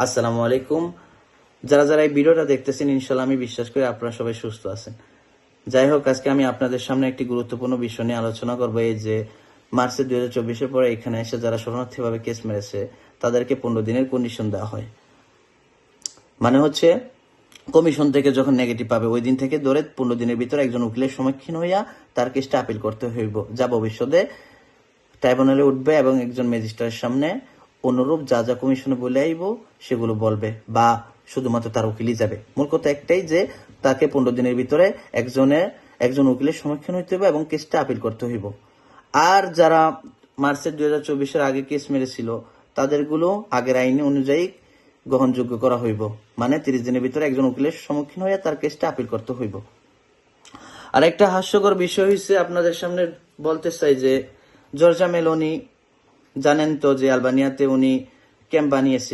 আসসালামু আলাইকুম। যারা যারা এই ভিডিওটা দেখতেছেন, ইনশাল্লাহ আমি বিশ্বাস করি আপনারা সবাই সুস্থ আছেন। যাই হোক, আজকে আমি আপনাদের সামনে একটি গুরুত্বপূর্ণ বিষয় নিয়ে আলোচনা করবো। এই যে মার্চে 2024-এর পরে এখানে এসে যারা শরণার্থীভাবে কেস মেরেছে তাদেরকে 15 দিনের কন্ডিশন দেওয়া হয়। মানে হচ্ছে, কমিশন থেকে যখন নেগেটিভ পাবে ওই দিন থেকে ধরে 15 দিনের ভিতরে একজন উকিলের সম্মুখীন হইয়া তার কেসটা আপিল করতে হইব, যা ভবিষ্যতে ট্রাইব্যুনালে উঠবে এবং একজন ম্যাজিস্ট্রেটের সামনে অনুরূপ যা যা কমিশনে বলে আইব সেগুলো বলবে, বা শুধুমাত্র তার উকিলই যাবে। মূল কথা একটাই যে তাকে 15 দিনের ভিতরে একজন উকিলের সম্মুখীন হইতে হবে এবং কেসটা আপিল করতে হইব। আর যারা মার্চের 2024-এর আগে কেস মেরেছিল তাদেরগুলো আগের আইন অনুযায়ী গ্রহণযোগ্য করা হইব, মানে 30 দিনের ভিতরে একজন উকিলের সম্মুখীন হয়ে তার কেসটা আপিল করতে হইব। আর একটা হাস্যকর বিষয় হয়েছে, আপনাদের সামনে বলতে চাই যে জর্জা মেলোনি, জানেন তো যে আলবানিয়াতে উনি ক্যাম্প বানিয়েছিলেন।